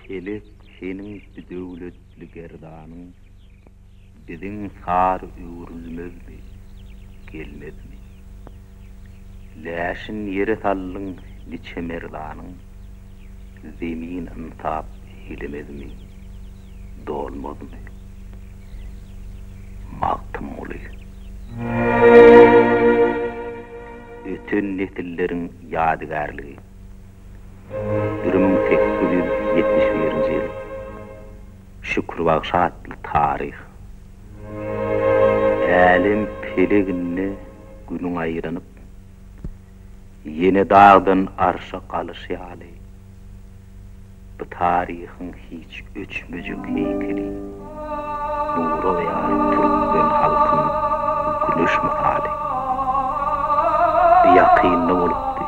Kelek senin dövletli gerdanın, Bizin sar öwrülmezdi, gelmezmi. Läşin yere sallın niçe merdanın, Zemin intap eylemezmi, dolmazmi. Maqtım oluy. Ötün nesillerin yadigarlığı. 1871-nji ýyl. Şükür bagşatly tarih. Älim peleginde günüň aýranyp, ýene dağdan arşa galyşýaly. Bu tarihin hiç öçmejek heykeli. Nura we Türkmen halkyň güneş misali. Ýakynly bolupdy.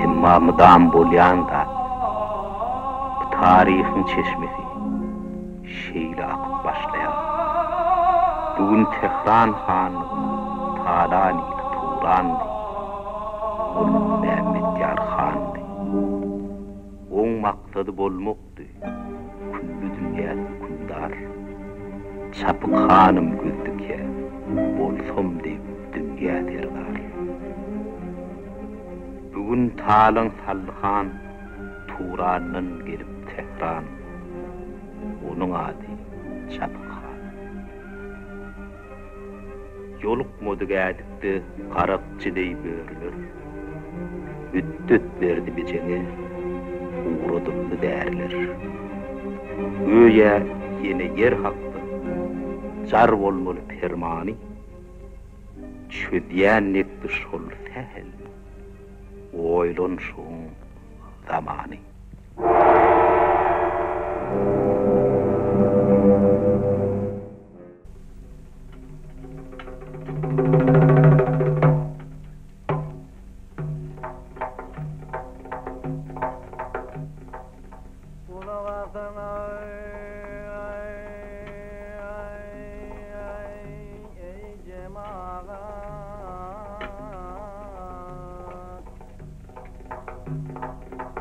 Emma mydam bolýan da bu tarihin çeşmesi şeýle akyp başlaýar. Bugün Tehran hanlygyny Talani Turandy, Mehmet Yar Handy. Oň maksady bolmakdy. Küllü dünýä hükümdar. Çapyk hanım gözdükýä, bolsam diýip dünýä terdar. Bugün Talan Salhan Turan'dan gelip Tehran. Onun adı Çapık Han. Yoluk modu gədikdi qarakçı dey börülür. Üddüt verdi biçeni, uğradıklı dərler. Öýe yine yer haqqı, jar bolmaly permani, çödýän nekdi şol sähel. Oylon şoň zamany.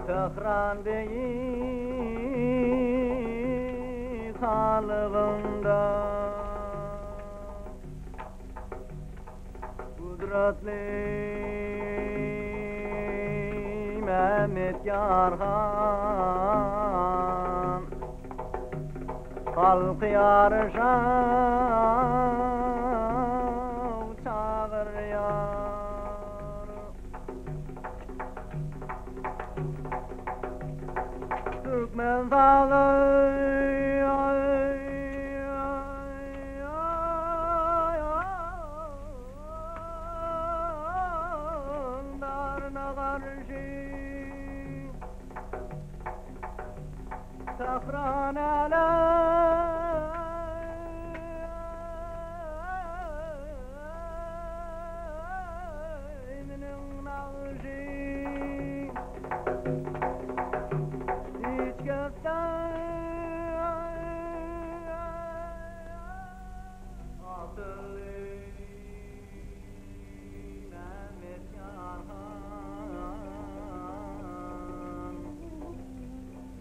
Tehran değil halığında kudretli Mehmet Yar Han halkı yarışa çağırıyor. Türkmen dağları darına karşı Tehran aleminin nağışı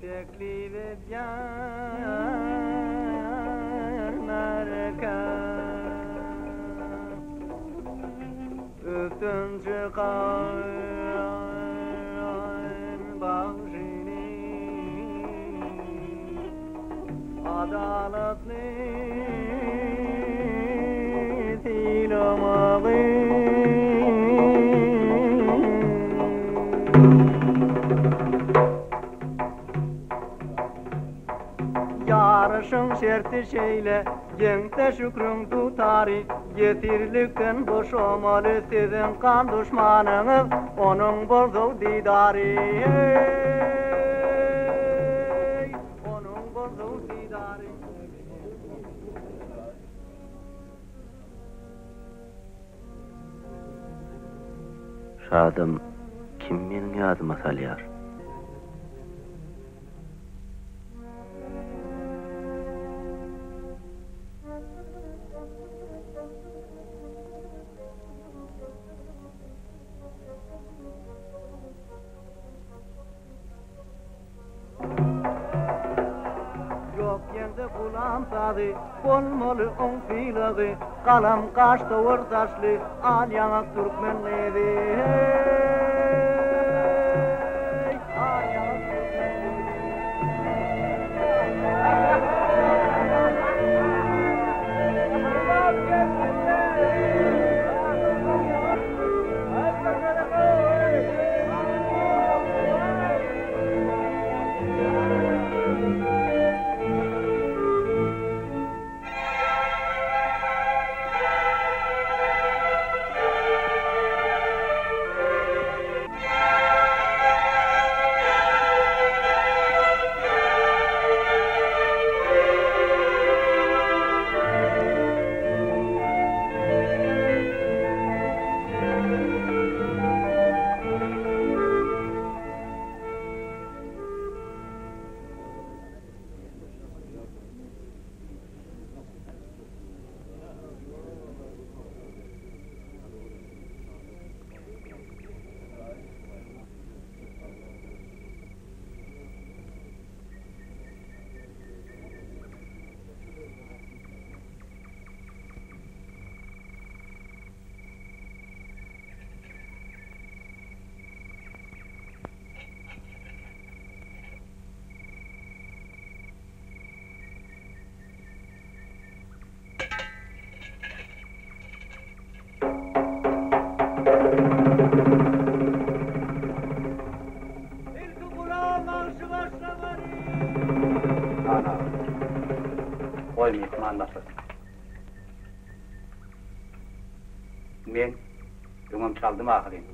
teklif edýär merkez ötün çıkan bagşini adaletli silamagy. Yarışın şerti şeyle, ýeňte şükrüň tutary, ýetirlikden boşamaly sizin kan düşmanyňyz, onuň bozul didary. Onuň bozul didary. Şadym, kim meniň ýadyma salýar? endi bulan tadı, bolmalı on filağı, kalam kaşta ortaşlı, al yanak Türkmenleri. Al yanak Koymayıp anlasın. Men ümüm çaldım ahirin.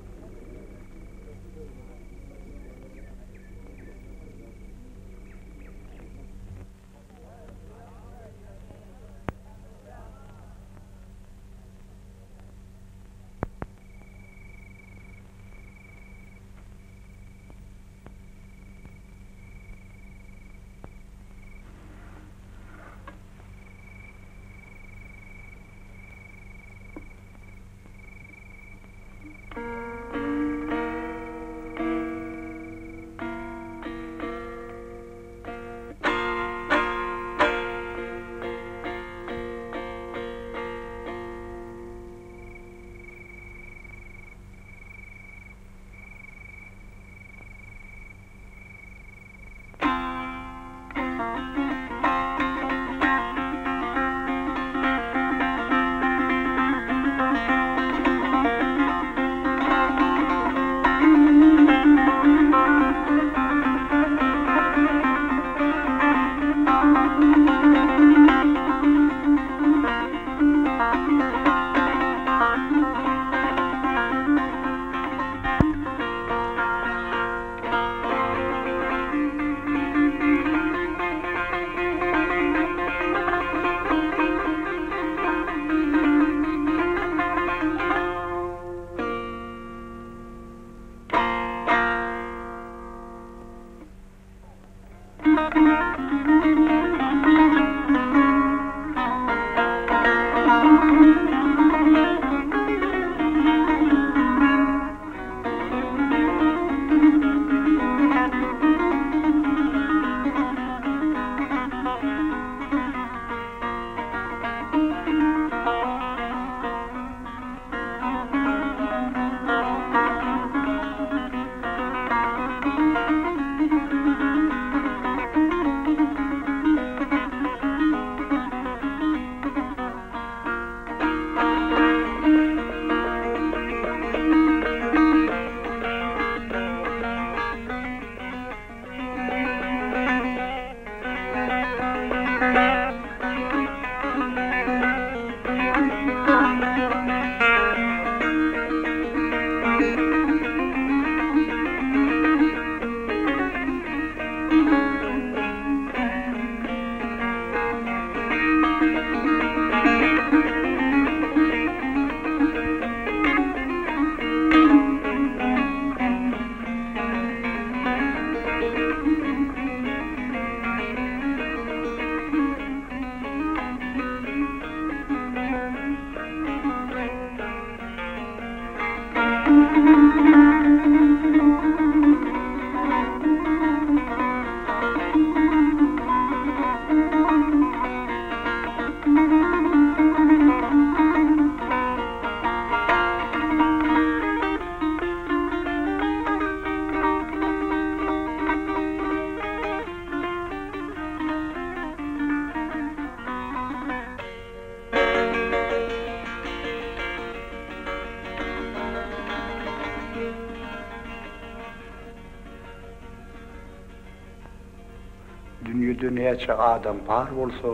Dünyada neçe adam bar bolsa,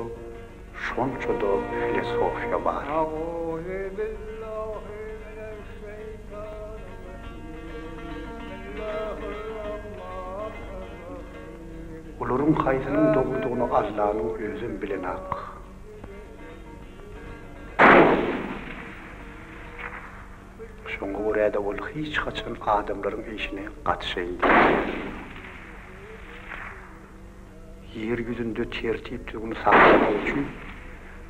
şonça da filosofiya bar. Olorun kaysının doğurduğunu Allah'ın özün bilen ak. Şoňa görä-de ol hiç kaçan adamlaryň işine gatşaýdy. Yer yüzünde tertipligini saklamak üçin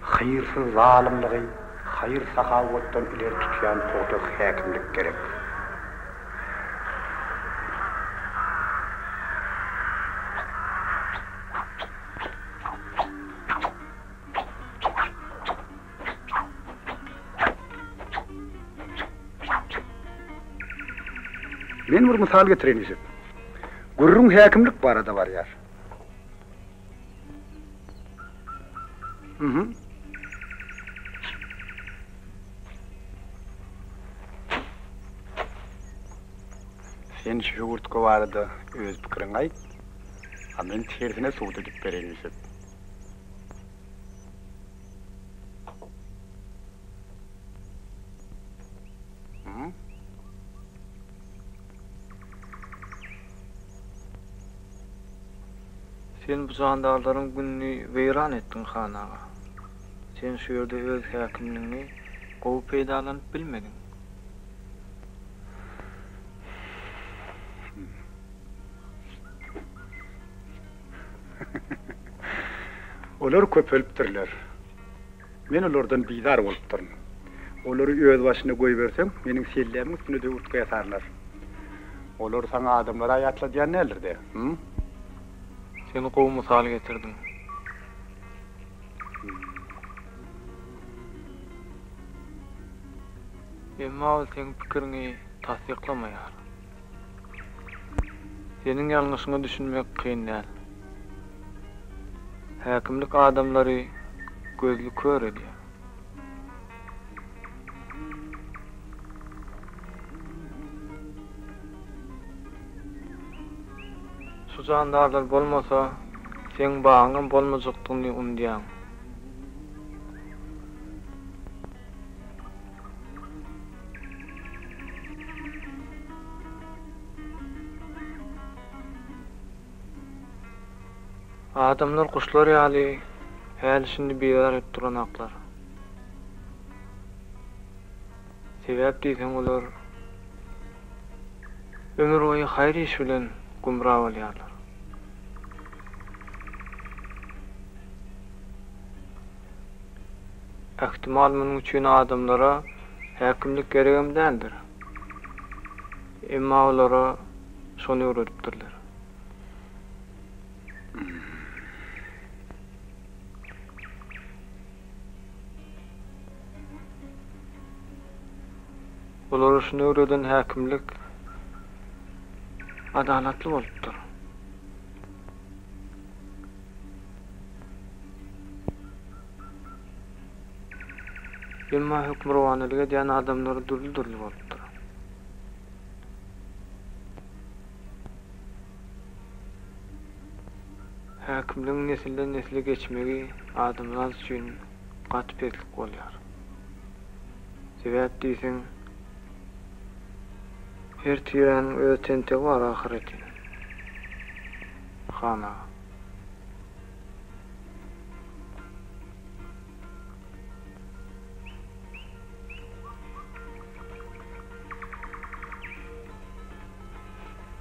hayırsyz zalymlygy, hayır sahawatdan ileri tutýan toda häkimlik gerek. Men bir misal getirelim. Gurrun häkimlik barada var ýar. Sen şu yurtga barada öz pikirini aýt. A men tersine suwda dip berelim. Sen bu zandarlaryň günni weýran etdiň hanaga. Sen şu ýerde öz häkimligiňi gowy peýdalanyp bilmedin. Olar köpelipdirler. Men olardan bizar bolup duryn. Olary öz başyna goý bersem, meniň sellärimiň üstüne de urtga ýatarlar. Olar saňa adamlara aýatla diýen nälerdi? Seni gowy mysal getirdim. Emma ol sen pikirini tasdiklamaýar. Senin ýalňyşyňy düşünmek kyn däl. Häkimlik adamlary gözlü kör edýär. Şu jandarlar bolmasa, sen baňyň bolmajakdygyny undaýan. Adamlar kuşlar ýaly häl şimdi beýar edip duranaklar. Sebäp diýsen olar ömür boýy haýr iş bilen gumra bolýarlar. Ähtimal munyň üçin adamlara häkimlik geregem däldir. Emma olara şonu öwredipdirler. Olar şunu öwreden häkimlik adalatly bolupdyr. Emma hukmrowanylyga diýen adamlar durly bolupdyr. Häkimliň nesilden nesile geçmegi adamlar üçin gatpetlik bolýar. Sebäp diýsen, her tiýen öz tentegi bar ahireti. Hana.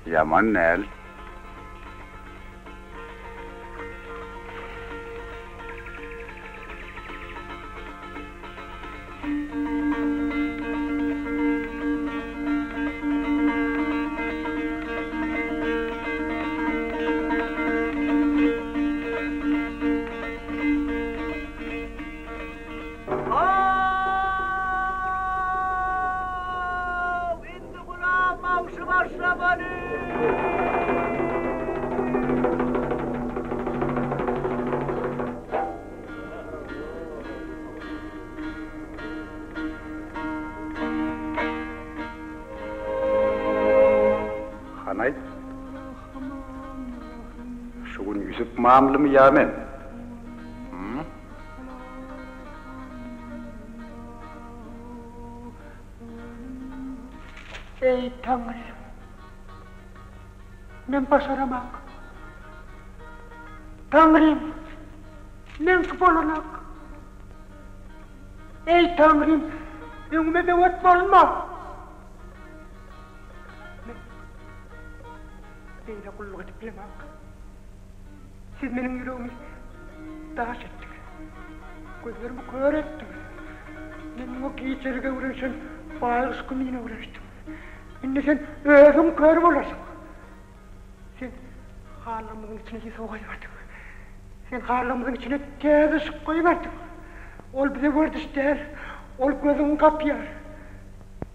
Yaman näl? mamlımı yamen. Ey Tanrım, men başaramak. Tanrım, men kıpolanak. Ey Tanrım, önüme devat bolma. Beyle kulluğa diplemek. Siz benim yüreğimi daş ettiniz. Gözlerimi kör ettiniz. Ben o giyçerige uğraşan bağırış kumine uğraştım. Şimdi sen özüm kör olasın. Sen harlamızın içine soğuyverdin. Sen harlamızın içine tez ışık koyuverdin. Ol bize gördüş der, ol gözün kapıyar.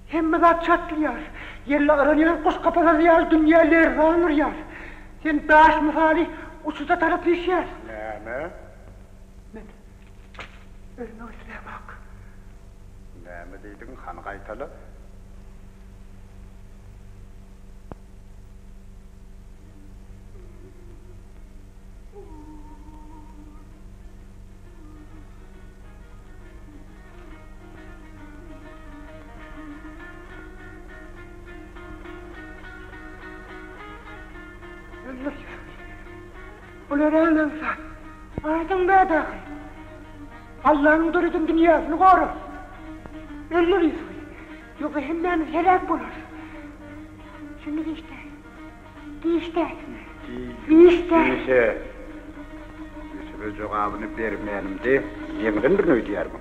Hemme zat çatlıyar. Yerle aranıyor, kuş kapasa diyar, dünyalar ranır yar. Sen daş misali uçuda tarafı işyer. Näme? Men ölmek üzere bak. Näme deydin, han qaytalı? Ölmek üzere. Ular ağlansa, aydın da dahi. Allah'ın durudun dünyasını koru. Ölürüz. Yoksa hemmemiz helak bulur. Şimdi işte. Dişte. Dişe. Yusuf'a cevabını vermeyelim de, yemden bir ödeyerdim.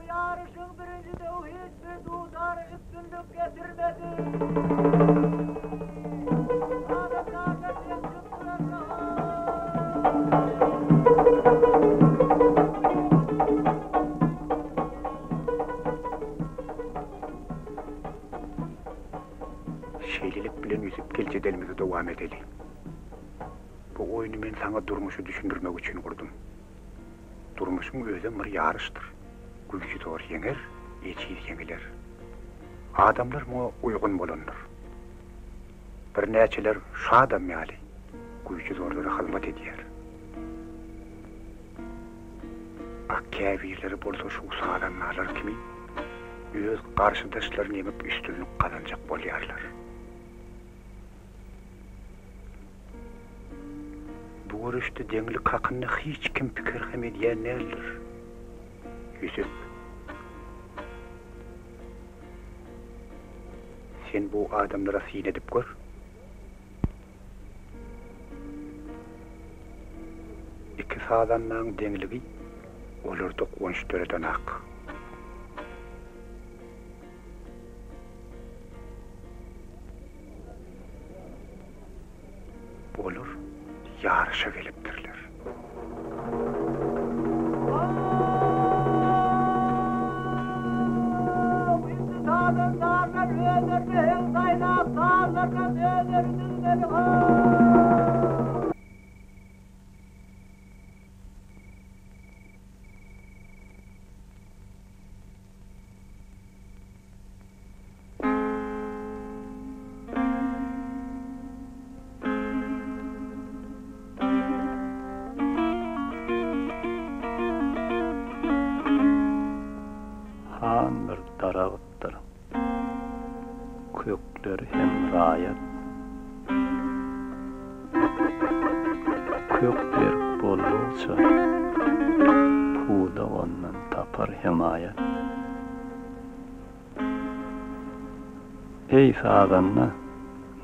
Yarışın birinci tevhid bir dudar üstünlük getirmedi. Şeylilik bilen yüzüp kelçedelimizi devam edelim. Bu oyunu men sana Durmuş'u düşündürmek için kurdum. Durmuş'un özü bir yarıştır. Güçlü doğru yener, eçiz yeniler. Adamlar mı uygun bulunur. Bir neçeler şu adam meali, güçlü doğruları hizmet ediyor. Akkâbirleri bolsa şu sağlamlarlar kimi, öz karşıdaşlarını yemip üstünlük kazanacak bolyarlar. Bu görüşte denglik hakkında hiç kim fikir hem ediyen nedir? Yusuf, sen bu adamlara sin edip gör. İki sağlamlığın dengligi, olurdu konuşturdan hak. Olur, yarışa geliptirler. Dağlar dağlar öder bir kaynak dağlardan öderinin eli Han bir darağıttır. Kökler hem rayet. Kökler bol olsa, puda ondan tapar himayet. Ey sağdanna,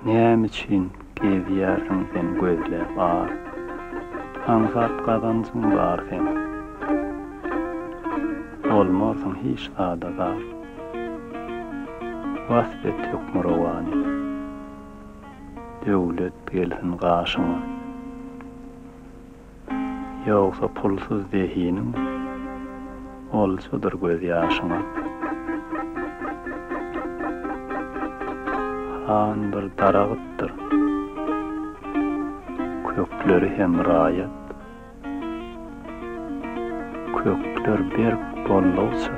neyem için geziyersin sen gözle var. Ansat kazancın var sen. Olmarsın hiç adagar. Vasfet yok muravani. Devlet gelsin karşıma. Yoksa pulsuz zihinin olsudur göz yaşına. Han bir darağıttır. Kökleri hem rayet. Kökler berk bollolsa,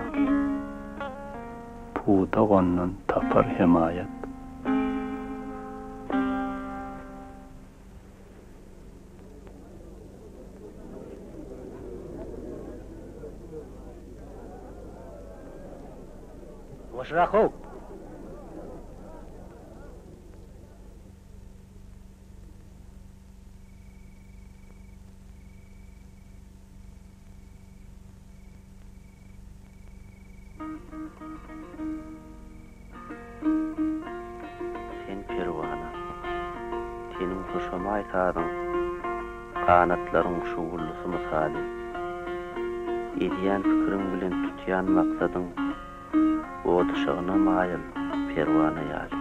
puda gonnan tapar himayet. Boşrak ol. Sen perwana, senin hoşuma aytadın, kanatların şuwullusy misali. Ediyen pikirin bilen tutyan maksadyň, o dışygyna maýyl perwana ýaly.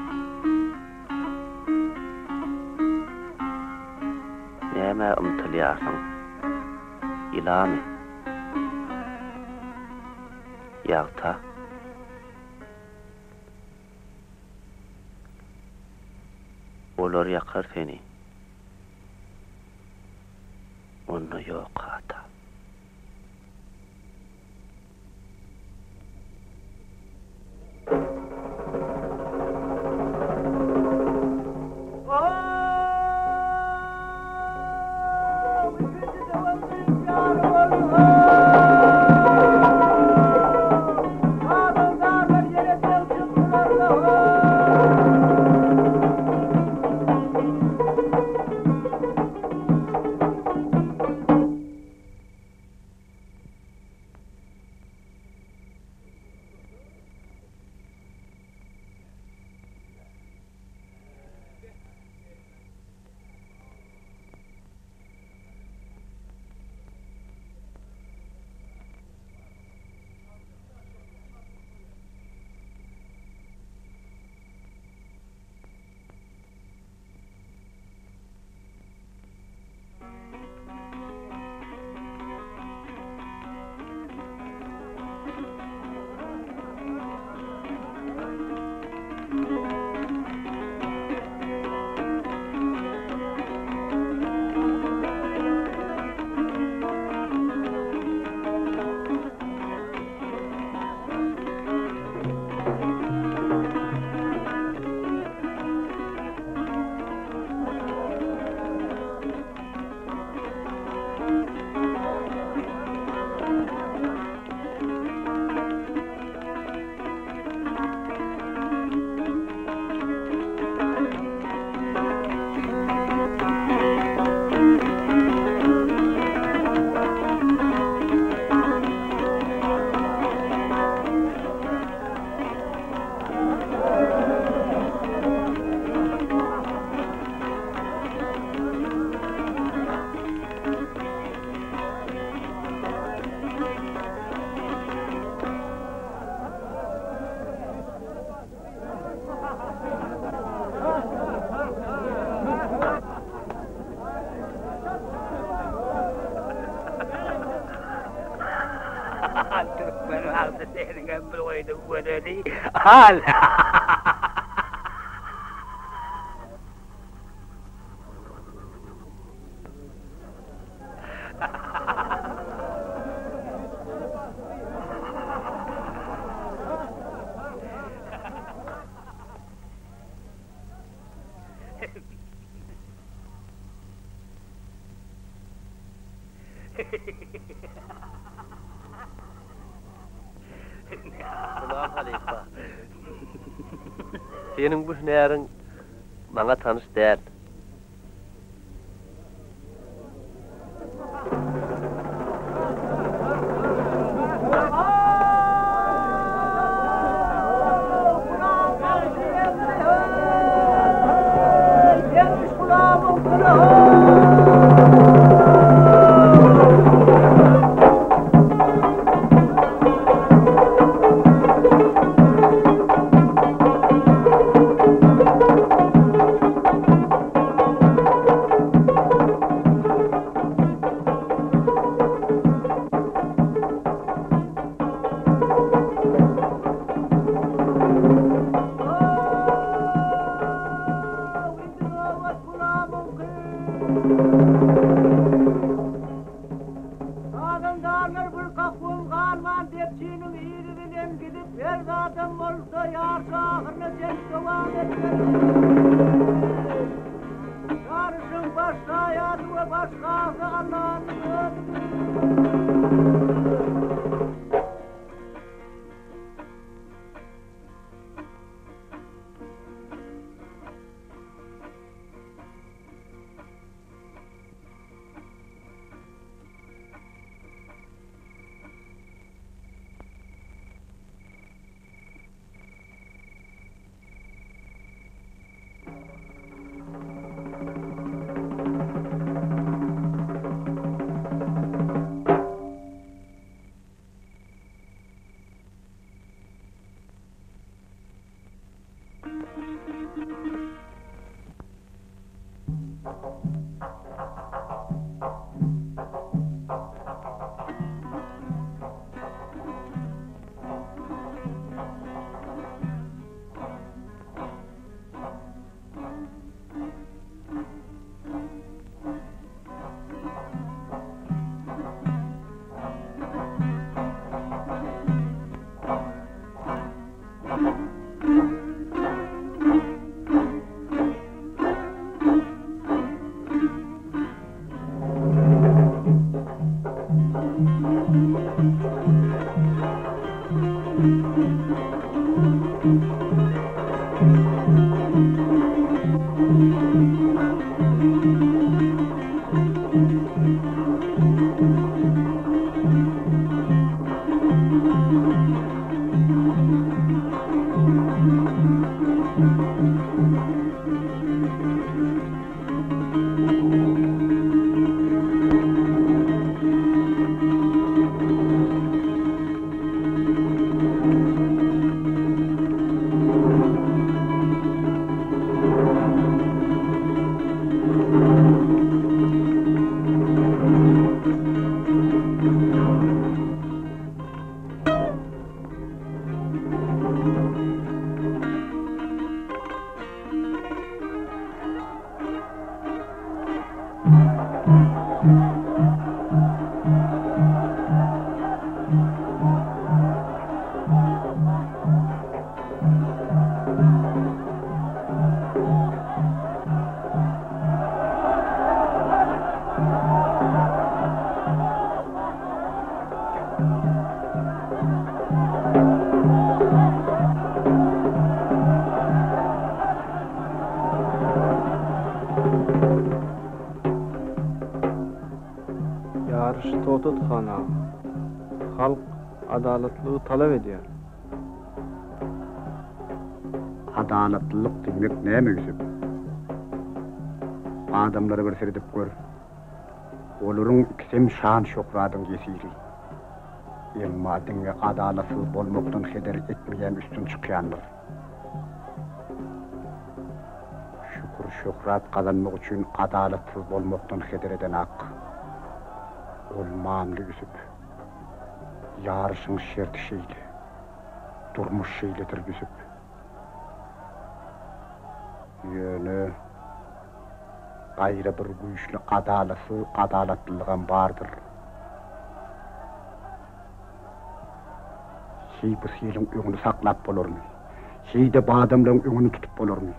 Näme umtylýarsyň? Ilamy? Ýagta? Olar yakar seni. Onu yok ata. Ben aldı senin ömrü oydu bu ödedi. Al. Selam Halifa. Senin bu hünerin bana tanış değil. ahırına cenk devam etmeli. Yarışın başka hayatı ve başka Allah'ın Yarış tututxana. Halk adaletliği talep ediyor. Adaletlilik demek näme güzüp? Adamlara bir seredip gör. Olaryň ikisem şan şöhratyň gesiri. Emma diňe adalatsız bolmakdan heder etmeýän üstün çykýandyr. Şükür şöhrat kazanmak üçin adalatsız bolmakdan heder eden hak. Ol mamly güzüp. Yarışyň şerti şeýle. Durmuş şeýledir güzüp. Ýöne gaýra bir güýçli adalatlygyň bardyr. Şeýpir şeýleň öňüni saklap bolarmy? Şeýde badamlaryň öňüni tutup bolarmy?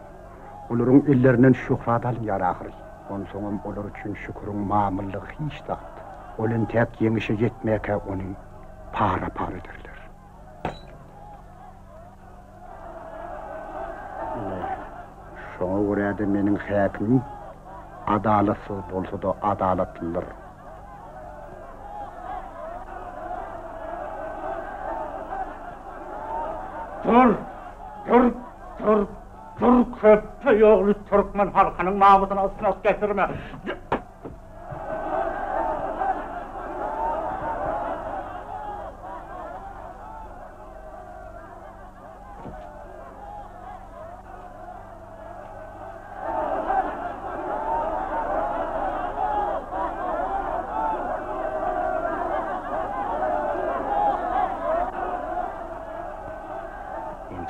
Olaryň ellerinden şöhrat alýar ahyry. Onsoňam olar üçin şükürüň mamyllygy hiç zat. Olun tek yemişe yetmeke onu para edirler. Şoňa görä-de meniň häkimim adalatsız bolsa da adalatlydyr. Dur köpçe ýogly Türkmen halkynyň namusyna ısras getirme.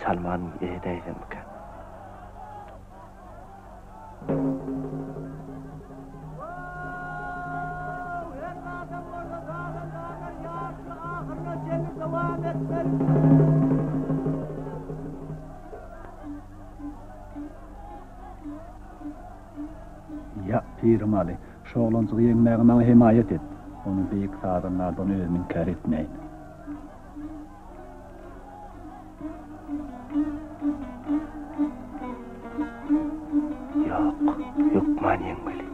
Salman edeydim ki. Pirim Ali, şoğlancığı yeğmeğime himayet et. Onu büyük sağdanlardan özümün kar etmeyin. Yok maniyen böyle.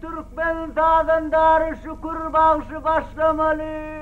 Türkmen dağındarı şükür bağışı başlamalı.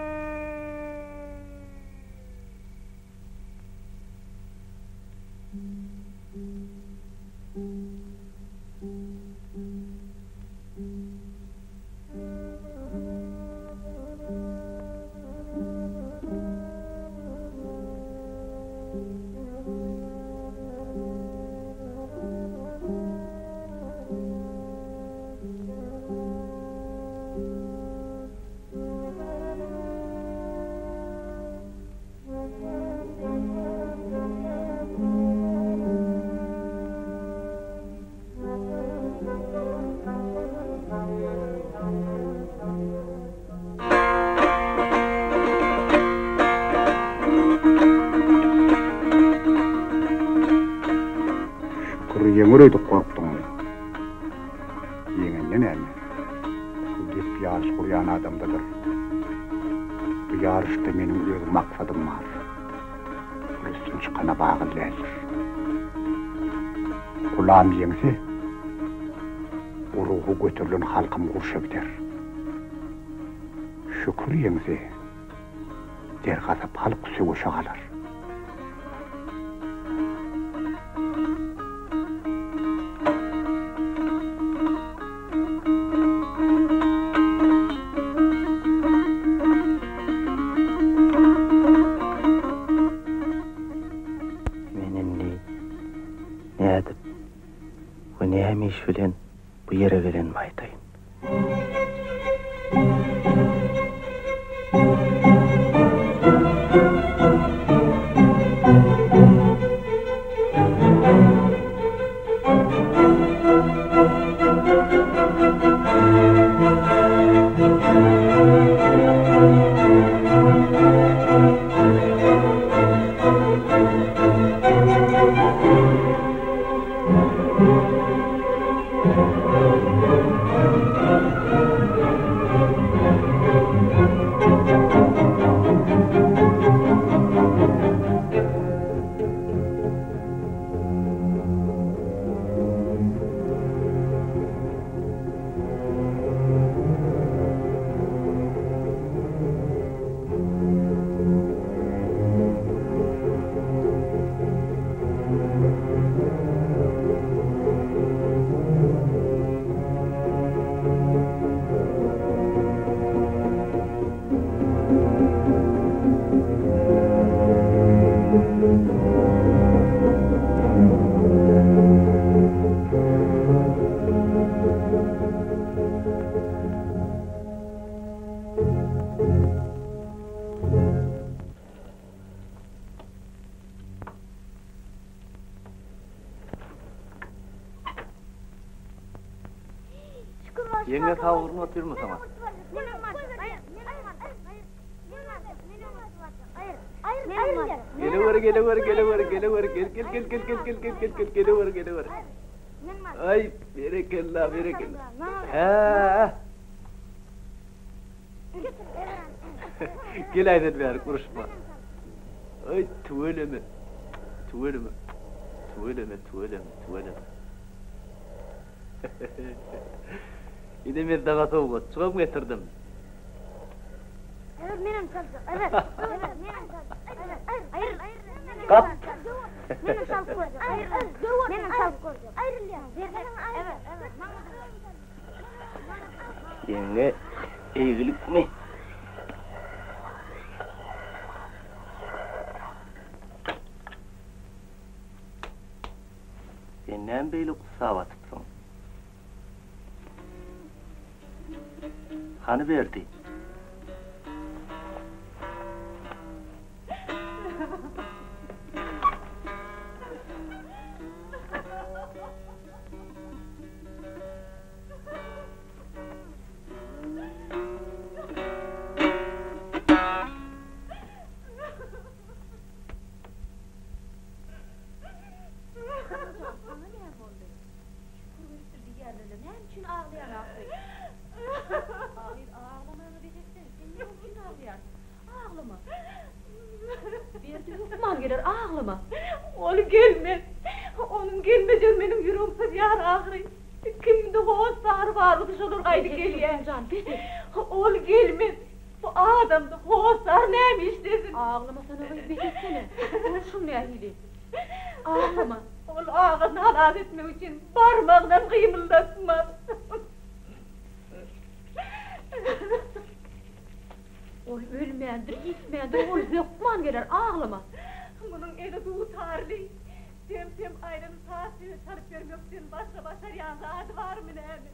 Yemuruydu korktum. Yeğenden elme. Gep yarış kuruyan adamdadır. Bu yarışta benim öz maksadım var. Üstün çıkana bağırlar. Kulağım yengse, o ruhu götürülen halkım kurşa gider. Şükür yengse, dergazap halk sögüşe kalır. Şülen bu yere veren maytayın. Yenge kavurma oturma sana. Gel. Ay, berekella. Ha. Gel aydan ver, kuruşma. Ay, tuveleme. Yine bir dağa soğuk, çok getirdim. Evet, benim salkım. Evet, benim salkım. Hayır. Kap. Benim salkım. Hayır. Benim salkım. Evet. Yenge, eğilik mi? Senden beylik kusağa batıpsın. Hani verdi? Onun gelmeden benim yüreğim yar ağrıyor. Kimde hoğuzlar var, dışarı kaydı geliyor. Ol gelmez. Bu adamda hoğuzlar neymiş desin. Ağlama sana öyle beketsene. Konuşum ne ahili. Ağlama. Ol ağzını halat etmek için parmağından kıymıldatmaz. Ol ölmeyendir, gitmeyendir, ol zökman gelir, ağlama. Bunun eli tutarlı. Tem ayrını saatini sarıp vermekten başka yandı var mı ne mi?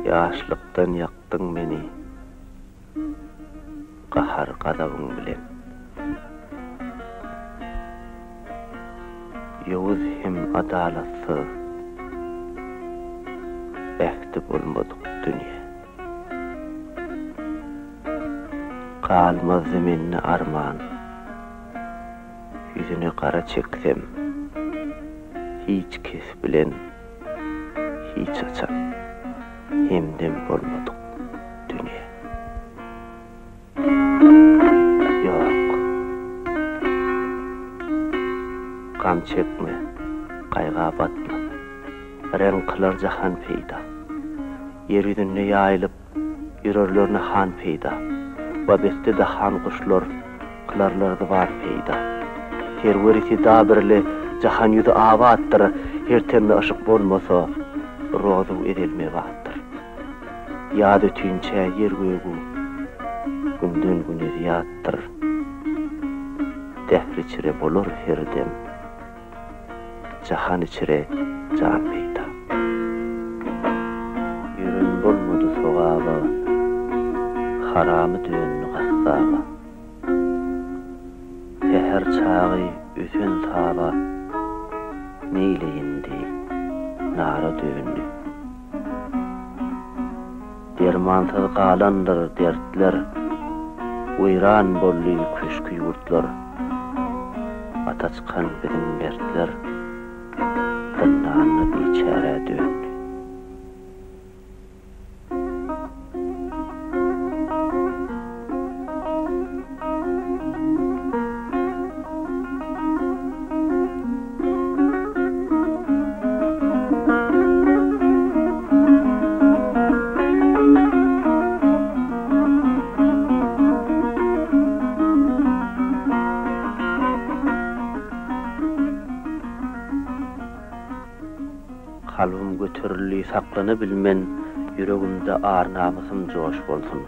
Yaşlıktan yaktın beni, kahar kadavın bilen. Yavuz hem adalatsı, ehti bulmadık dünya. Kalmaz zeminni arman, yüzünü kara çeksem, hiç kes bilen, hiç açan. Hemden bolmadık dünya. Yok. Gam çekme, kayga batma. Renk kılar jahan peyda. Yer yüzünne yayılıp, yürürlerine han peyda. Babette de han kuşlar, kılarlarda var peyda. Terverisi da birle jahan yüzü ava attır, her temme ışık bolmasa, rozu edilme vahtır. Yadı tünçe yer göğü, günden güne ziyattır. Dehri çire bolur her dem, jahan içire can peyda. Yürün bolmadı soğağa, haramı dönünü kassağa. Seher çağı üsün sağla, neyleyindi, nara dönünü. Dermansız qalandır dertler, uyran bolly köşkü yurtlar. ata çıkan bizim mertler dırnağını biçare döndü. Kalbim götürülü saklanı bilmen, yüreğimde ağır namusum coş bolsun.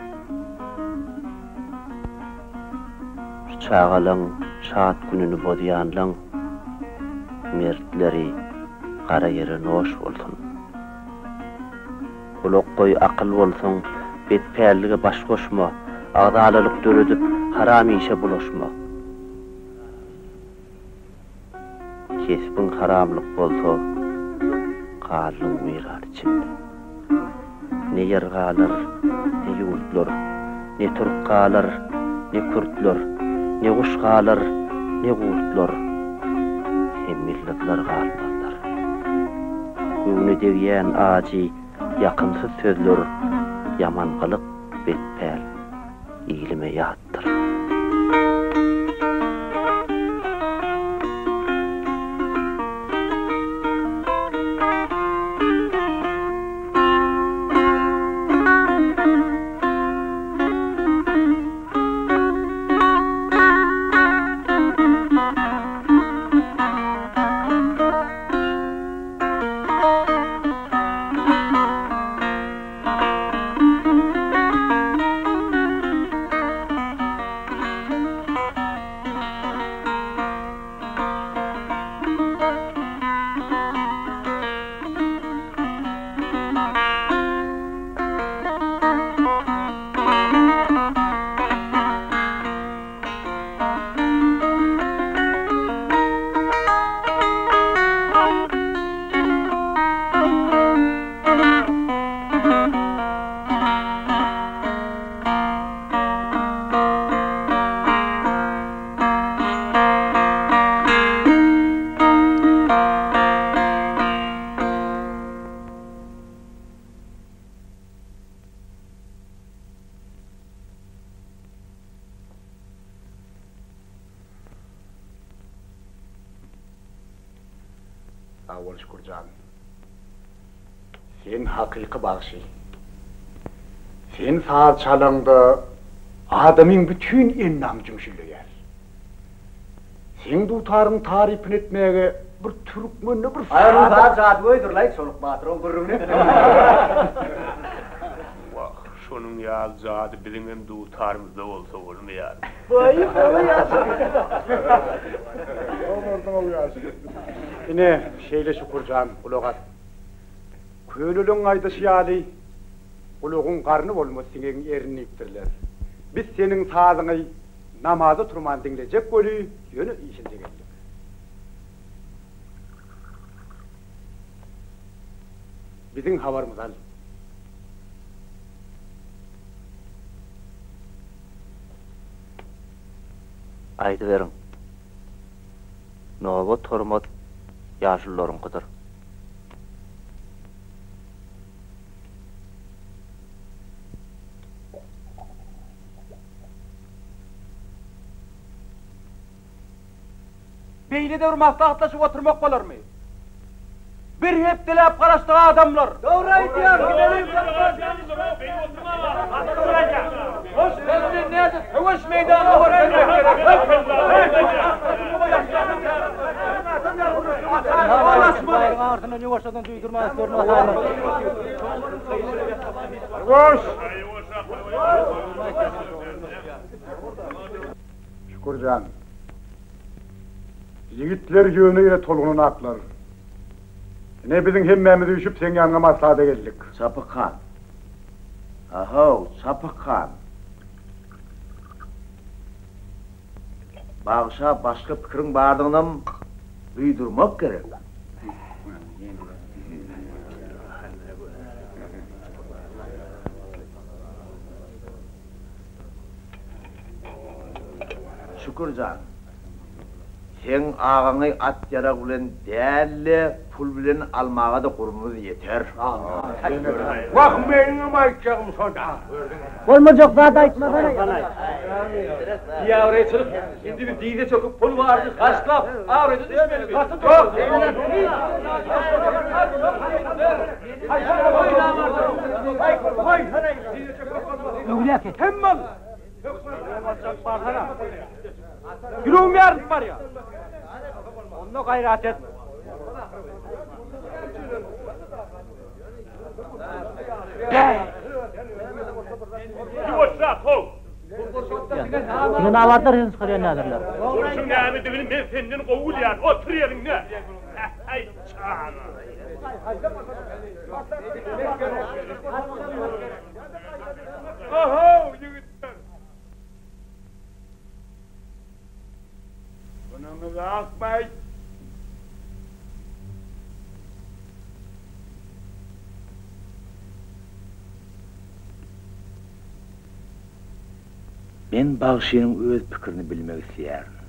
Çağalan, şahat gününü bodiyanlan, mertleri kara yere noş bolsun. Kulak koy akıl bolsun, betpärlige baş koşma, agdalalyk döredip haram işe bulaşma. Kesbin haramlyk bolsa, Kalın mirar içinde. Ne yer kalır, ne yurtlar, ne Türk kalır, ne Kürtler, ne kuş kalır, ne kurtlar, hem milletler kalmazlar. Güvni deviyen acı, yakınsız sözler, yamanqılık betpel, iyilime yattır. Awol Şükürcan. Sen hakiki bağışı. Sen saat çalanda adamın bütün ennamcın şüleyer. Sen tutarın tarifini etmeye bir Türkmenli bir saat... Ayarın saat oydur lay soluk batırın gurrunu. Vah, şonun ya zadı bilinen tutarımızda olsa olmayar. Bayı yaşa. Yine şeyle Şükürcan, Ulugat. Köylülüğün aydışı yali, Uluğun karnı olmaz senin erini iptirler. Biz senin sağlığını namazı turman dinleyecek golü yönü işince geldik. Bizim havarımız al. Aydı verin. Nova tormat yaşlıların kadar. Beylide urmakta atlaşıp oturmak olur mu? Bir hep dilep karıştığı adamlar. Doğru ihtiyar. Gidelim. Hoş geldin Niyazi. Savaş meydanına var. Ardından yuvaşadan duydurma istiyorum. Koş! Şükürcan. Yigitler yönüyle tolgununu atlar. Ne bizim hemmemiz düşüp sen yanına maslahata geldik. Sapıkhan. Aho, sapıkhan. Bağışa başka fikrin bardığından duydurmak gerek. Şükürcan. Sen ağanı at yarak bilen değerli pul bilen almağa da kurumuz yeter. Bak benim aytacağım sonra. Olmayacak daha da aytmasana. Ya oraya çıkıp şimdi bir dize çöküp pul vardı kaçlap ağrıdı düşmeli bir. Yok. Öyle ki. Hemen. Yüreğim yarın var ya. Onunla gayret etme. Yuvasa kov. Senin avarlar henüz kırıyor nedirler? Kurşun neyimi dibini ben senden kovul yani. Otur yerine. Ay çağına. Oho yigitler. Bunamızı akmayın. Men Bağışy'ın öz pikirini bilmek isteýärdim.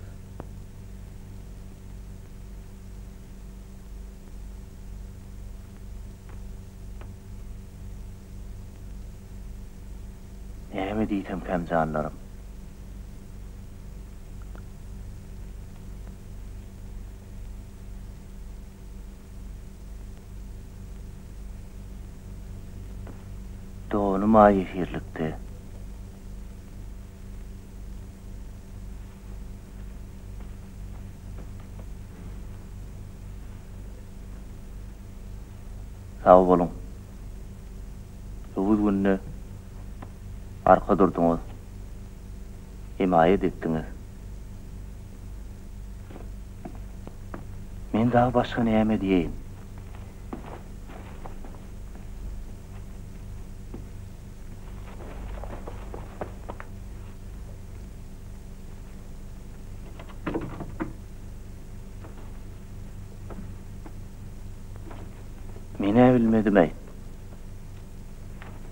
Näme diýsem kemjanlarym? Doğunu maýyşirlikde. Sağ olun. Bu günü arka durdunuz. Himayet ettiniz. Men daha başka näme diýeýin? Mene bilmedim ey.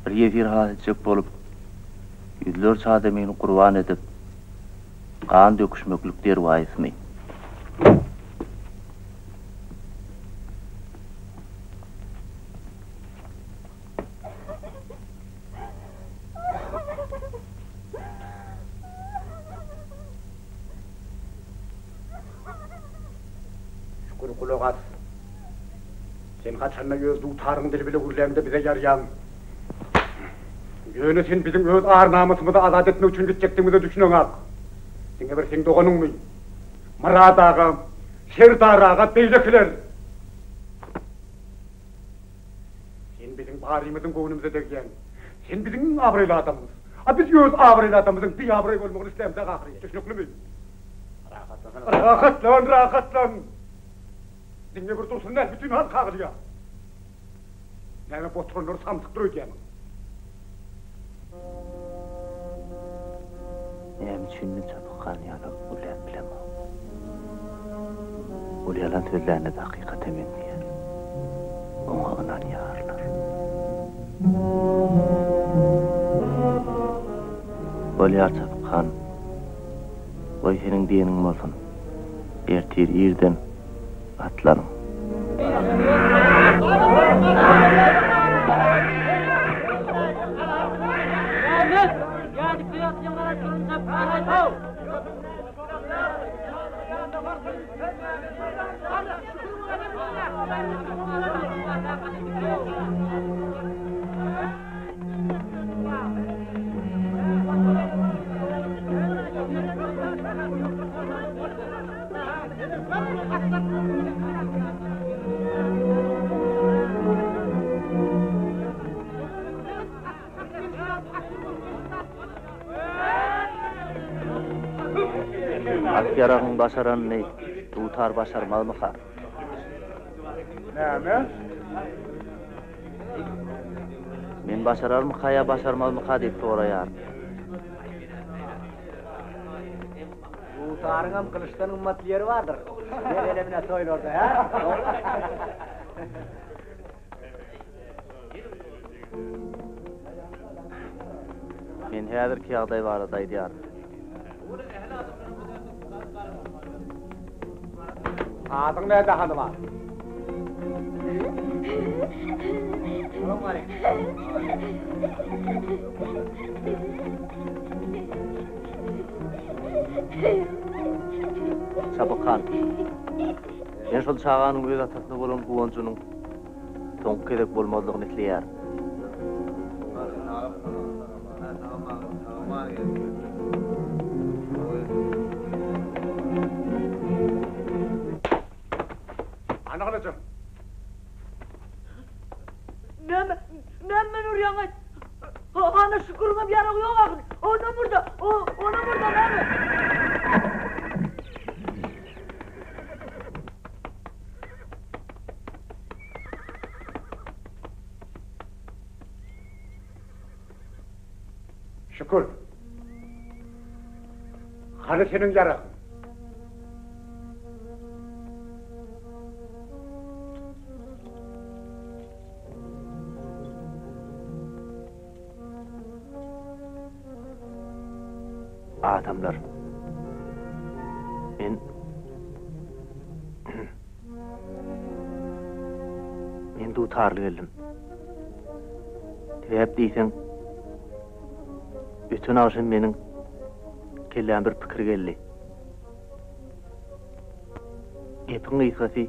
Bir yefir hadisek bolup, yüzler saada meni kurban edip, kan döküşmöklükler vaýysmy. Şükür kulak sen kaçanma göz tutarın dili bile gürlemde bize yaryan. Yönü sen bizim öz ağır namusumuzu azat etmek için gidecektiğimizi düşünün ak. Sene bir sen doğanın mı? Murat ağa, Serdar ağa, beylekiler. Sen bizim barimizin koğunumuza derken, sen bizim abraylı adamımız. Biz öz abraylı adamımızın bir abraylı olmağını istemde kakırıyız. Düşünüklü müyüm? Rahatlan. Dinle bir dursunlar, bütün halk ağırlığa. Näme botronlar samsyk durýan. Näme üçin çapykan ýaly ulan bilemem. Ol ýalan sözlerine de hakikat emin diýer. Oňa ynanýarlar. Ol ýar çapykan. Oy senin diýeniň bolsun. Ertir ýerden atlarım. Yarağın başaran ne? Tutar başarmaz mı ha? Näme? Men başarar mı ha ya başarmaz mı ha diýip soraýar. Tutarıňam kılıçdan ümmetleri vardır. Gel elemine soyun orada ha. Men häzirki ýagdaý barada aýdýar. Adın nerede hanıma? Çapıkan. Men şol çağanyň öz atasyna bolan guwançynyň toňk kerek bolmadygyny etleýär. Anaglaçym. Men urýaňa. Ana şükürüňe bir ýara ýok. Ona burada. Ona burada näme? Şükür. Hadi senin yarağın. Adamlar. Men dutarly geldim. Hep diýsen, bütün aşym meniň kelläm bir pikir geldi. Epiň ýykasy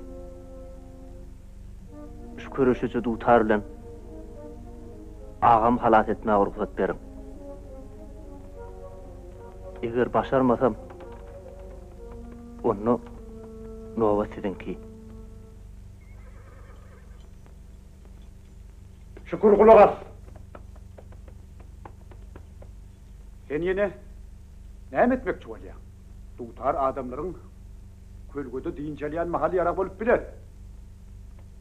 şu körüşüçe dutar bilen agam halat etmäge ruhsat berin. Eger başarmasam, onu nova sizinki. Şükür kulak as. Sen yine näme etmekçi bolýar? Dutar adamlaryň kölgede diýinçelýän mahal ýarak bolup biler.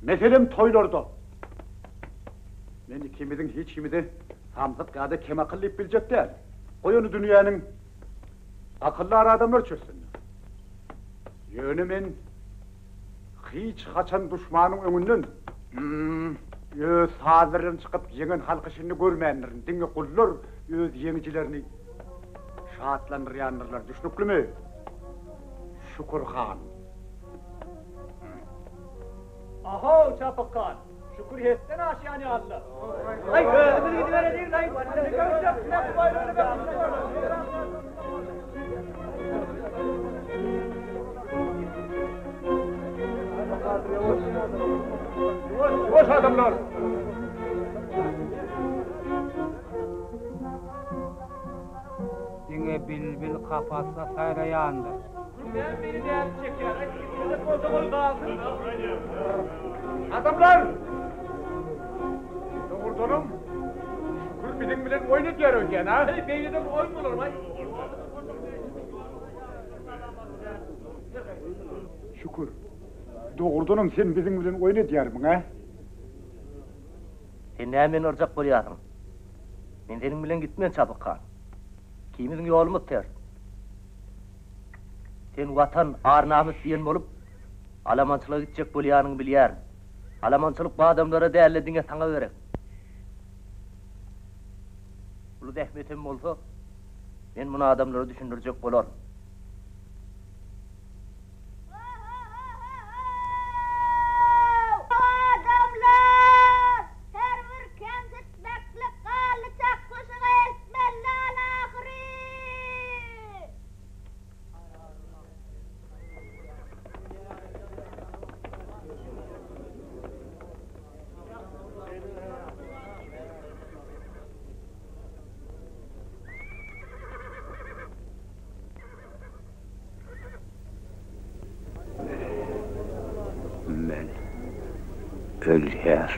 Meselem toýlarda. Men ikimiziň hiç kimide samsyk gada kem akyllyp biljek däl. Goý onu dünýäniň akyllar adamlar çözsün. Ýöne men hiç haçan düşmanyň öňünden öz hazırın çıkıp yengin halk işini görmeyenlerin, dinge kullar öz yengicilerini şahatlandıryanlarlar, düşünüklü mü? Şükür Han. Aho Çapıkan, şükür hetten aşiyani Allah. Ay gözümüzü gidiverelim lan. Boş adamlar. Dine bilbil kafasla sayrayandır. Ben beni de çeker. Ay protokol kalsın. Adamlar! Doğurdanım. Şükür bizim bilen oynat yer öken ha? Hey beyniden oyun bulur mu? Şükür. Doğurdanım sen bizim bilen oynat yermin ha? Sen nämen orjak bolýaryň? Men senin bilen gitmen Çapıkan. Kimimiň ýolumy ter. Sen watan arnamys diýen bolup, alamançylyga gitjek bolýanyň bilýär. Alamançylyk bu adamlara dälle diňe taňa berek. Ulu dehmetim bolsa, men muny adamlara düşündirjek bolar. Men ölýär.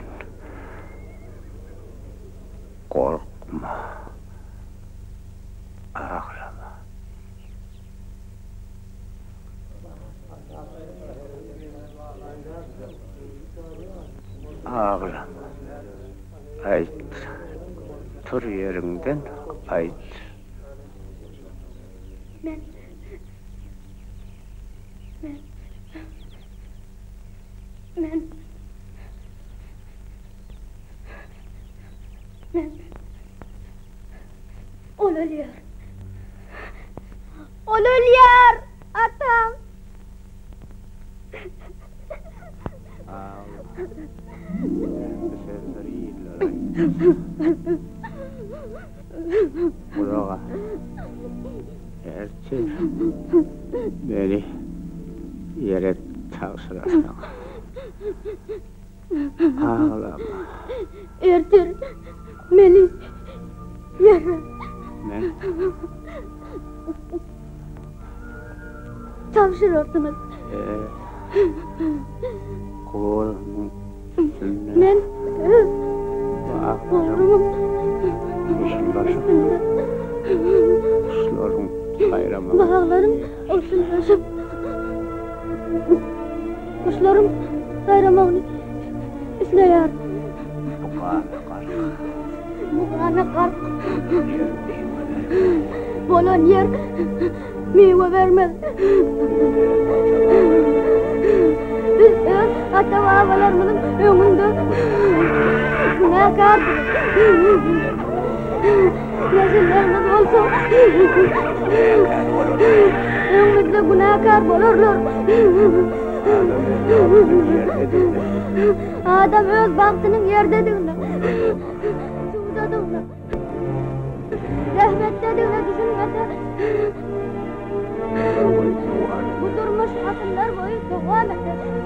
Korkma. Ağlama. Ağlama. Ayt. Tur yerinden ayt. Men ol ölýär atam. Burağa. Erçin. Beni yere tavsırasın. Ağlama. Ertir, meni yere. Men Tavşırırsınız. Kulunun üstünde Men bağlarım. Kuşlarım bayramı. Bağlarım olsun. Kuşlarım bayramını izleyer. Bu kana kalk. Bolon yer meyve vermez. Biz ata-babalarımızın önünde günahkardır. Nesillerimiz olsa önümüzde günahkar olurlar. Adam öz baktının yerdedirler. Sudadirler. Rahmettedirler düşünmese. Bu durmuş asırlar boyu devam eder.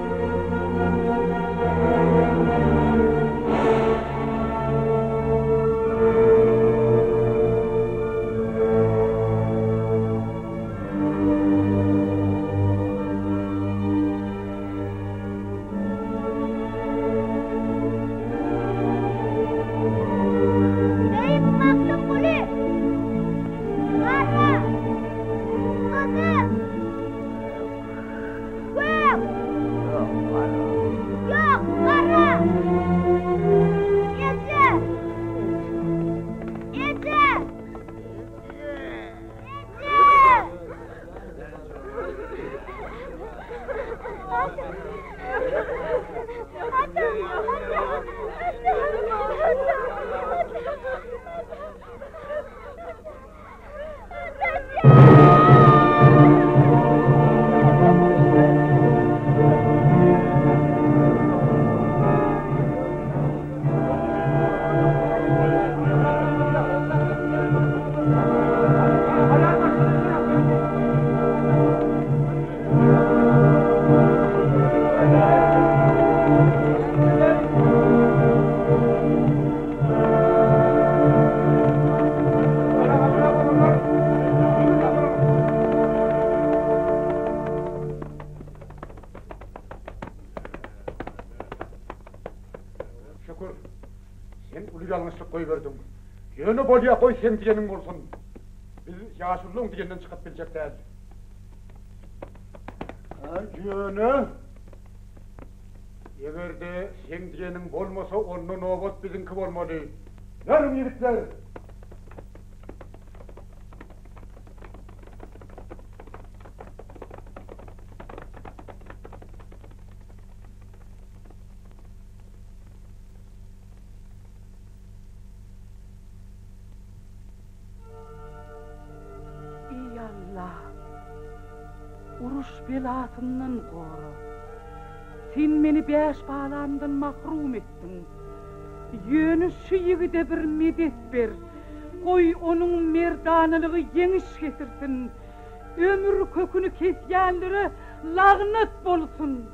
Bolya koy sen diyenin olsun. Biz yaşurluğun diyenden çıkıp bilecek değil. Yönü. Everde sen diyenin bolmasa onun nobot bizimki bolmalı. Yarım yürütler. Uruş belasından koru. Sen meni beş bağlamdan mahrum ettin. Yönü şu yigide bir medet ver. Koy onun merdanılığı yeniş getirsin. Ömür kökünü kesyenlere lağnet bolsun.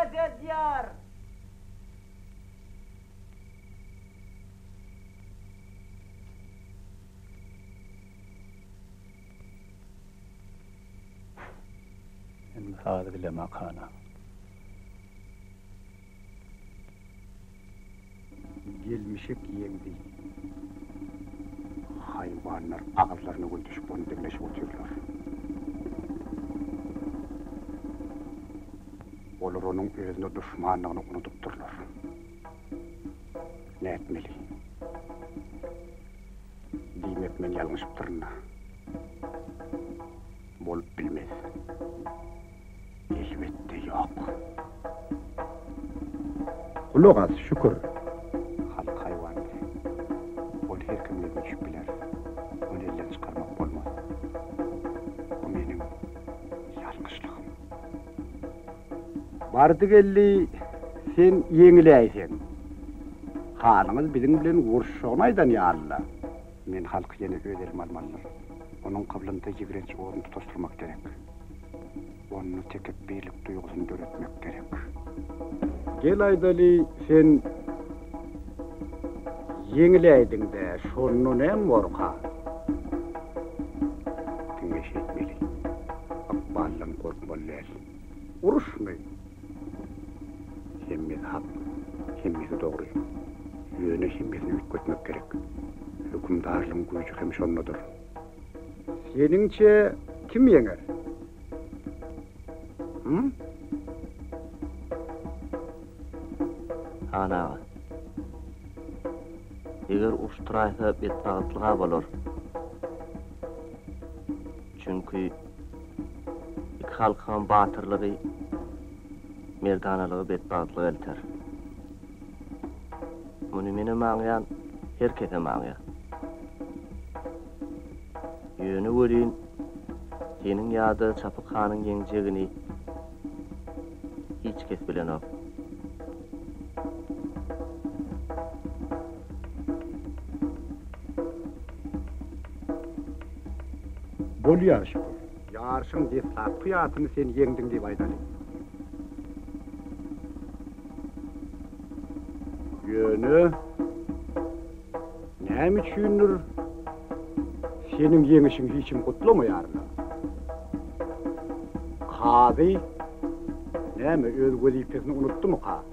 Bezedyar. إن هذا لمكانه gelmişek yendi. Hayvanlar ağızlarına koyduşup onu demleşip oturuyorlar. Olur onun özüne düşmanlığını unutup dururlar. Ne etmeli? Diyim etmen yanlışıp duruna. Bolup bilmez. Elbette yok. Kulak az, şükür. Halk hayvan. Ol her kimle göçüp biler. Onu elden çıkarmak olmaz. O benim yanlışlığım. Bardı gelli sen yengileysen. Halınız bizim bilen uğurşoğmaydan ya Allah. Men halkı yine öderim almalılar. Onun kıblında yigrenç oğrunu tutuşturmak gerek. Onu tekip birlik duygusunu döretmek gerek. Gel Aydali sen yengileydin de şonun hem vorka. Dingeş etmeli. Akballım korkmalılar. Uruşmayın. Hemmiz hak, hemmizi doğru. Yönü hemmizini ütkötmek gerek. Hükümdarlığın gücü hem şonludur. Senince kim yener? Hı? Ana. Eger uşturaysa betbağıtlığa bolor. Çünkü iki halkın batırlığı, merdanalığı betbağıtlığı elter. Bunu meni mağayan, herkese mağayan. Yönü vurun, senin yadı Çapıkhan'ın yeneceğini hiç kes bilen o. Bol yarışı. Yarışın desat kıyatını sen yendin deyip aydalı. Yönü ne düşünür? Senin yenişin hiçim kutlu mu yarına? Kadı ne mi öz vazifesini unuttu mu ka?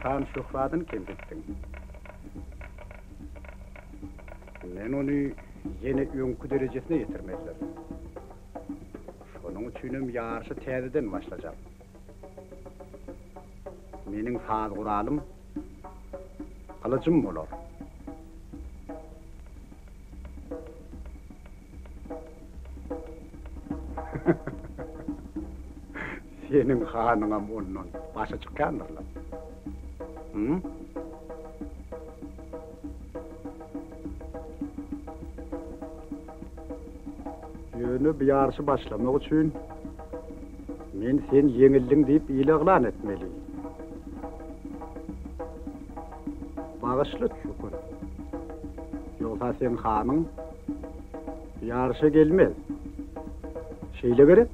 Şan şöhratını kembettin. Men onu yeni önkü derecesine getirmeliler. Şonun üçünüm yarışı teziden başlayacağım. Menin saz kuralım kılıcım olur. Senin hanına onun başa çıkandırlar. Hı? Yönü bir yarışı başlamak için men sen yengildin deyip ilan etmeliyim. Bağışlık şükür. Yoksa sen hanın yarışa gelmez. Şeyle göre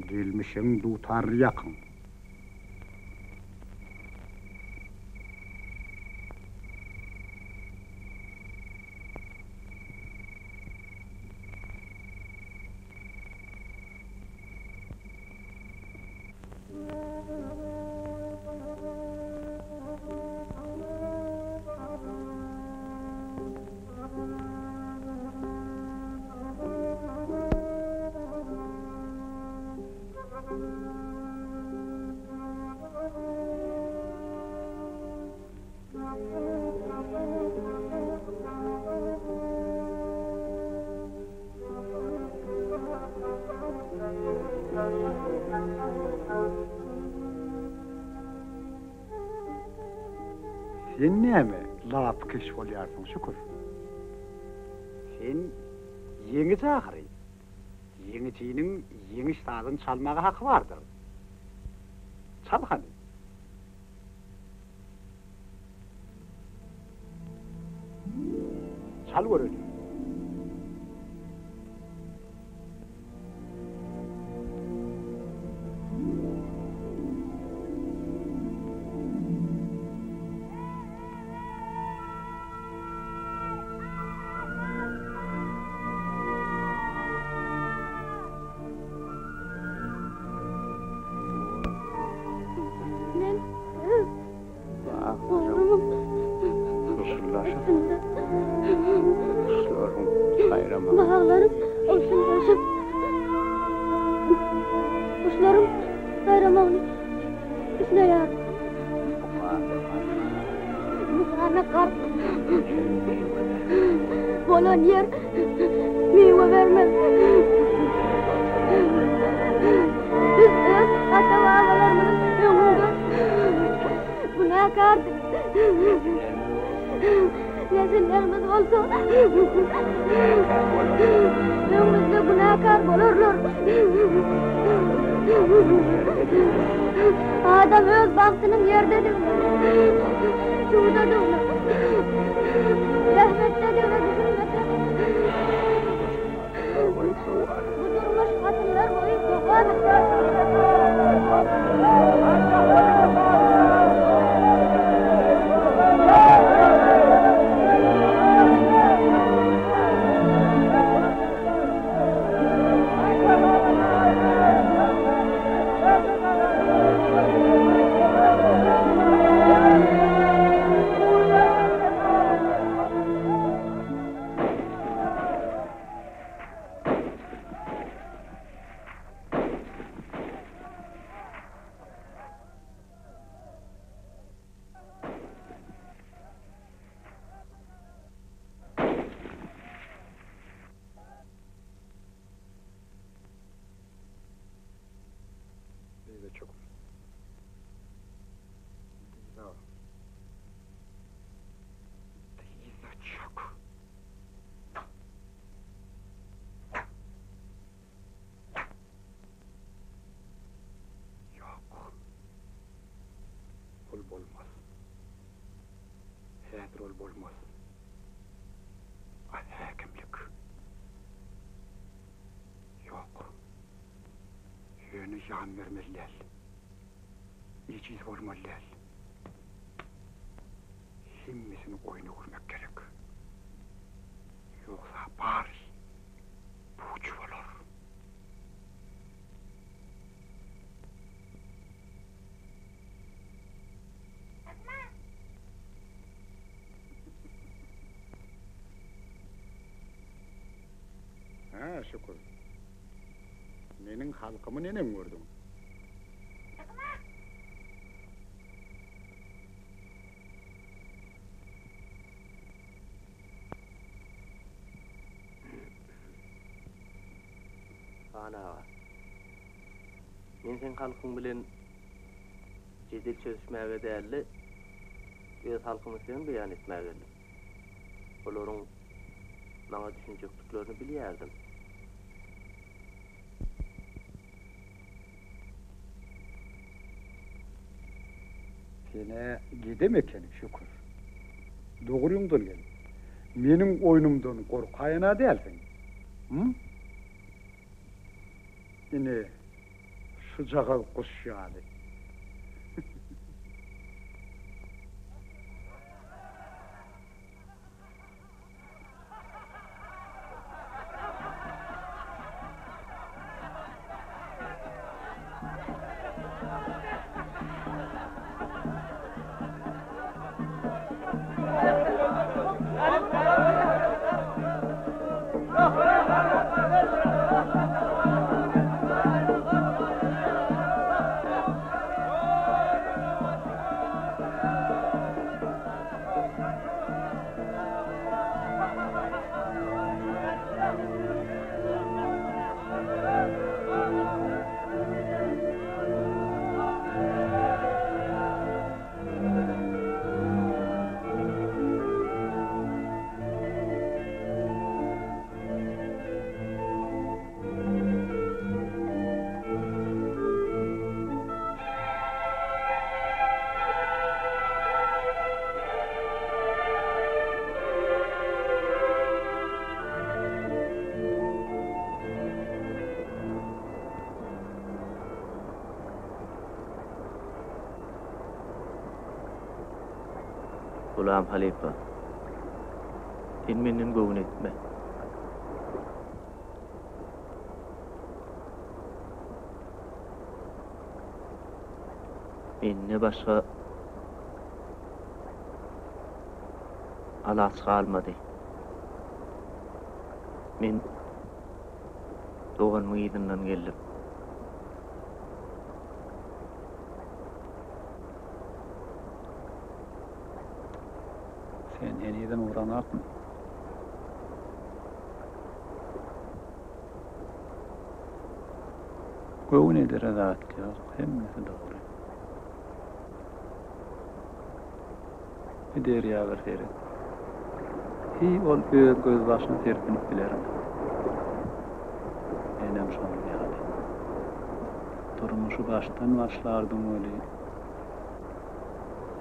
gelmişim tutar yakın. Sen ne mi? lap keş bolýarsyň şükür. Sen ýeňi jahry. Ýeňiçiniň ýeňi sazyny çalmaga haky bardyr. Çal hadi. Çal göreli. Bağlarım olsun başım. Kuşlarım bayramağını üstüne yar. Bana kart. Bolan yer meyve vermez. Biz öz ata babalarımızın yolunda günahkardık. Nesillerimiz olsa önümüzde günahkar olurlar. Adam öz baktının yerdedir. Şuradadır onu. Rahmettedir ve düşünmekte. Bu durmuş kadınlar boyu sokadır. Bolmaz. Hädrol bolmaz. Häkimlik. Yok. Yönü jan vermeliler. İciz olmalılar. Himmesini oyunu kurmak gerek. Yoksa bari puç olur. Ha, şükür. Menin halkımı nenen gördüm? Ana. Men sen halkyň bilen jedil çözüşmäge däli öz halkymy sen beýan etmäge geldim. Olaryň maňa düşünjekliklerini bilýärdim. Sene gidem ekenim şükür. Doğruýuňdan gel. Meniň oýnumdan gorkaýana dälsiň. Ine şu jaga goşýaly. Gulam Halifa. Sen menden gowun etme. Menne başga alas kalmadı. Men doğan mıydınan geldim. Sen eniden uğranakmı? Gowun eder zat yok, hemmesi doğru. Bir derya bir feri. Hi ol göz başına serpinip bilerim. Enem şonu yani. Durmuşu baştan başlardım öyle.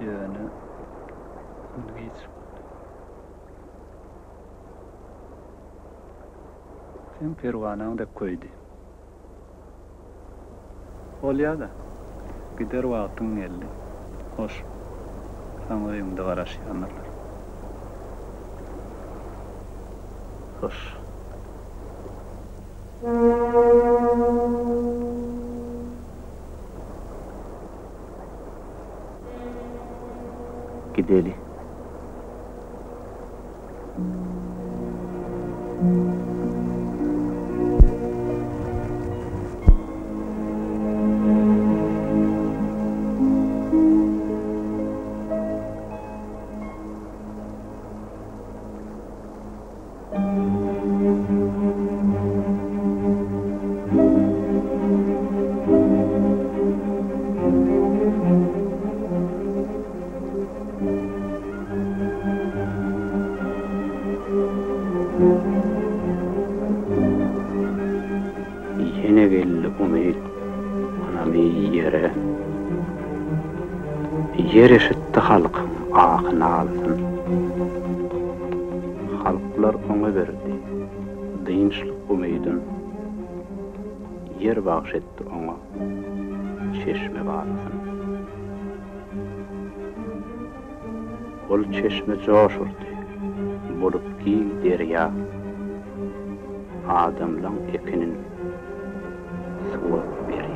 Yönü geçip. Sen pervanan da koydu. Ol ya da gider vaktın geldi. Hoş. Sana evimde garaşyanlar. Hoş. Gideli. Yine geldi umid anam yere. Yer eşitti halkım ağını alsın. Halklar ona verdi. Dinçlik umidin. Yer bağışetti ona. Çeşme bağırsın. Ol çeşme coşurdu. Bulup ki derya. Adamlan ekinin sıvı bir